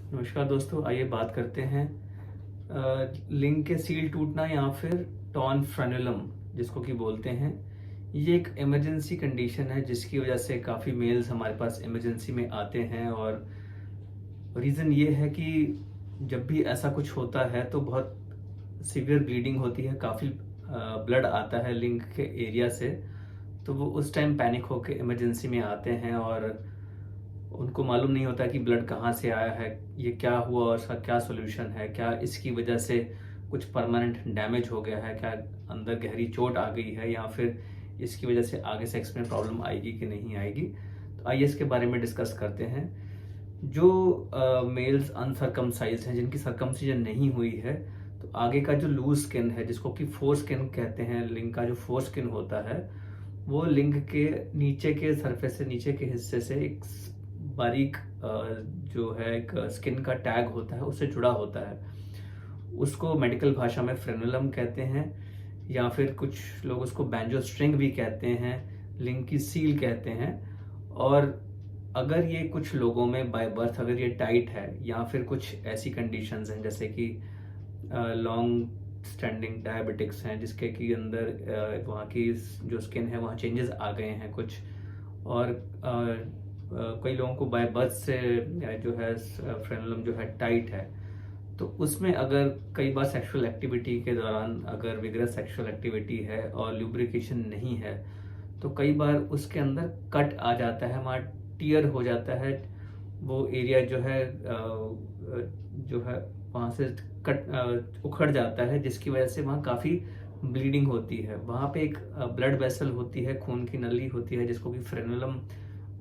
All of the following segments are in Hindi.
नमस्कार दोस्तों, आइए बात करते हैं लिंग के सील टूटना या फिर टॉर्न फ्रेनुलम जिसको कि बोलते हैं। ये एक इमरजेंसी कंडीशन है जिसकी वजह से काफ़ी मेल्स हमारे पास इमरजेंसी में आते हैं। और रीज़न ये है कि जब भी ऐसा कुछ होता है तो बहुत सीवियर ब्लीडिंग होती है, काफ़ी ब्लड आता है लिंग के एरिया से। तो वो उस टाइम पैनिक होकर इमरजेंसी में आते हैं और उनको मालूम नहीं होता कि ब्लड कहाँ से आया है, ये क्या हुआ और इसका क्या सॉल्यूशन है, क्या इसकी वजह से कुछ परमानेंट डैमेज हो गया है, क्या अंदर गहरी चोट आ गई है, या फिर इसकी वजह से आगे सेक्स में प्रॉब्लम आएगी कि नहीं आएगी। तो आइए इसके बारे में डिस्कस करते हैं। जो मेल्स अनसर्कमसाइज हैं, जिनकी सर्कमसिजन नहीं हुई है, तो आगे का जो लूज स्किन है जिसको कि फोर स्किन कहते हैं, लिंग का जो फोर स्किन होता है वो लिंग के नीचे के सरफेस से, नीचे के हिस्से से एक बारीक जो है एक स्किन का टैग होता है, उससे जुड़ा होता है। उसको मेडिकल भाषा में फ्रेनुलम कहते हैं, या फिर कुछ लोग उसको बैंजो स्ट्रिंग भी कहते हैं, लिंग की सील कहते हैं। और अगर ये कुछ लोगों में बाय बर्थ अगर ये टाइट है, या फिर कुछ ऐसी कंडीशंस हैं जैसे कि लॉन्ग स्टैंडिंग डायबिटिक्स हैं जिसके कि अंदर वहाँ की जो स्किन है वहाँ चेंजेस आ गए हैं कुछ, और कई लोगों को बाय बर्थ से जो है फ्रेनुलम जो है टाइट है, तो उसमें अगर कई बार सेक्सुअल एक्टिविटी के दौरान अगर विगरस सेक्सुअल एक्टिविटी है और ल्यूब्रिकेशन नहीं है, तो कई बार उसके अंदर कट आ जाता है, वहाँ टीयर हो जाता है। वो एरिया जो है वहाँ से कट उखड़ जाता है, जिसकी वजह से वहाँ काफ़ी ब्लीडिंग होती है। वहाँ पे एक ब्लड वेसल होती है, खून की नली होती है जिसको कि फ्रेनुलम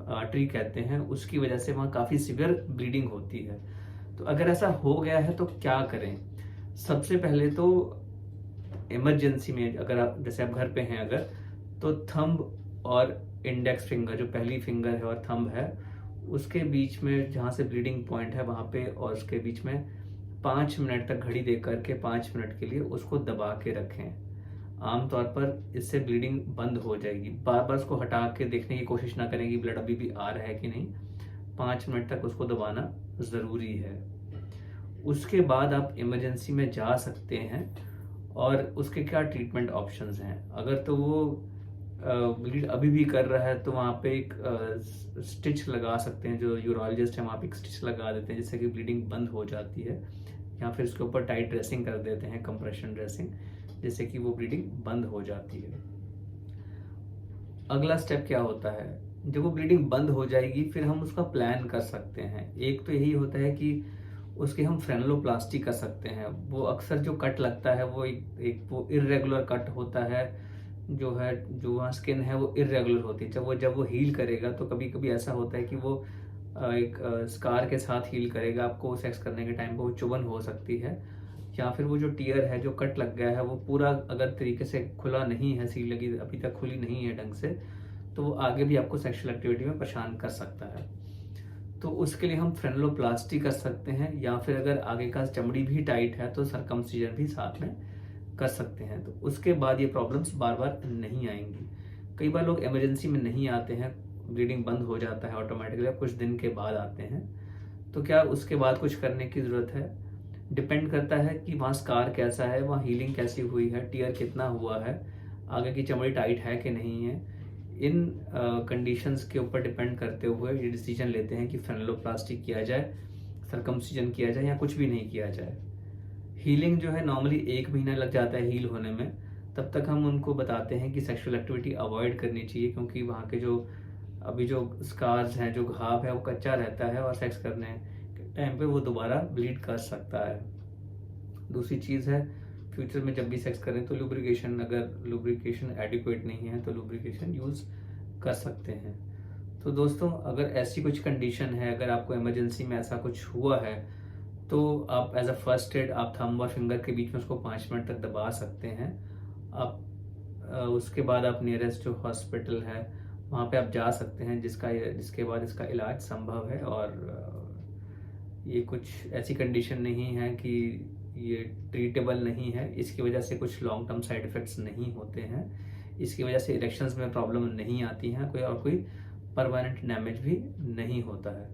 आर्टरी कहते हैं, उसकी वजह से वहाँ काफ़ी सीवियर ब्लीडिंग होती है। तो अगर ऐसा हो गया है तो क्या करें? सबसे पहले तो इमरजेंसी में अगर आप जैसे आप घर पे हैं अगर, तो थंब और इंडेक्स फिंगर, जो पहली फिंगर है और थंब है, उसके बीच में जहाँ से ब्लीडिंग पॉइंट है वहाँ पे, और उसके बीच में 5 मिनट तक घड़ी दे करके 5 मिनट के लिए उसको दबा के रखें। आमतौर पर इससे ब्लीडिंग बंद हो जाएगी। बार बार उसको हटा के देखने की कोशिश ना करें कि ब्लड अभी भी आ रहा है कि नहीं। 5 मिनट तक उसको दबाना ज़रूरी है। उसके बाद आप इमरजेंसी में जा सकते हैं। और उसके क्या ट्रीटमेंट ऑप्शंस हैं? अगर तो वो ब्लीड अभी भी कर रहा है तो वहाँ पे एक स्टिच लगा सकते हैं, जो यूरोलॉजिस्ट है वहाँ पे एक स्टिच लगा देते हैं जिससे कि ब्लीडिंग बंद हो जाती है, या फिर उसके ऊपर टाइट ड्रेसिंग कर देते हैं, कंप्रेशन ड्रेसिंग, जिससे कि वो ब्लीडिंग बंद हो जाती है। अगला स्टेप क्या होता है? जब वो ब्लीडिंग बंद हो जाएगी फिर हम उसका प्लान कर सकते हैं। एक तो यही होता है कि उसकी हम फ्रेनुलोप्लास्टी कर सकते हैं। वो अक्सर जो कट लगता है वो एक वो इर्रेगुलर कट होता है, जो वहाँ स्किन है वो इर्रेगुलर होती है। जब वो हील करेगा तो कभी कभी ऐसा होता है कि वो एक स्कार के साथ हील करेगा। आपको सेक्स करने के टाइम पे वो चुभन हो सकती है, या फिर वो जो टीयर है, जो कट लग गया है, वो पूरा अगर तरीके से खुला नहीं है, सील लगी अभी तक खुली नहीं है ढंग से, तो वो आगे भी आपको सेक्सुअल एक्टिविटी में परेशान कर सकता है। तो उसके लिए हम फ्रेनुलोप्लास्टी कर सकते हैं, या फिर अगर आगे का चमड़ी भी टाइट है तो सरकमसिजन भी साथ में कर सकते हैं। तो उसके बाद ये प्रॉब्लम्स बार बार नहीं आएंगी। कई बार लोग इमरजेंसी में नहीं आते हैं, ब्लीडिंग बंद हो जाता है ऑटोमेटिकली, कुछ दिन के बाद आते हैं। तो क्या उसके बाद कुछ करने की ज़रूरत है? डिपेंड करता है कि वहाँ स्कार कैसा है, वहाँ हीलिंग कैसी हुई है, टीयर कितना हुआ है, आगे की चमड़ी टाइट है कि नहीं है। इन कंडीशंस के ऊपर डिपेंड करते हुए ये डिसीजन लेते हैं कि फ्रेनुलोप्लास्टी किया जाए, सरकमसिजन किया जाए, या कुछ भी नहीं किया जाए। हीलिंग जो है नॉर्मली 1 महीना लग जाता है हील होने में। तब तक हम उनको बताते हैं कि सेक्सुअल एक्टिविटी अवॉइड करनी चाहिए, क्योंकि वहाँ के जो अभी जो स्कार्स हैं, जो घाव है, वो कच्चा रहता है और सेक्स करने के टाइम पे वो दोबारा ब्लीड कर सकता है। दूसरी चीज़ है, फ्यूचर में जब भी सेक्स करें तो लुब्रिकेशन, अगर लुब्रिकेशन एडिक्वेट नहीं है तो लुब्रिकेशन यूज़ कर सकते हैं। तो दोस्तों, अगर ऐसी कुछ कंडीशन है, अगर आपको इमरजेंसी में ऐसा कुछ हुआ है, तो आप एज अ फर्स्ट एड आप थंब और फिंगर के बीच में उसको 5 मिनट तक दबा सकते हैं। आप उसके बाद आप नियरेस्ट जो हॉस्पिटल है वहाँ पे आप जा सकते हैं, जिसके बाद इसका इलाज संभव है। और ये कुछ ऐसी कंडीशन नहीं है कि ये ट्रीटेबल नहीं है, इसकी वजह से कुछ लॉन्ग टर्म साइड इफ़ेक्ट्स नहीं होते हैं, इसकी वजह से इरेक्शंस में प्रॉब्लम नहीं आती हैं, कोई परमानेंट डैमेज भी नहीं होता है।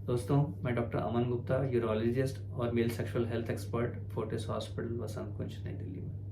दोस्तों, मैं डॉक्टर अमन गुप्ता, यूरोलॉजिस्ट और male sexual health expert, Fortis hospital, Vasant Kunj, नई दिल्ली में।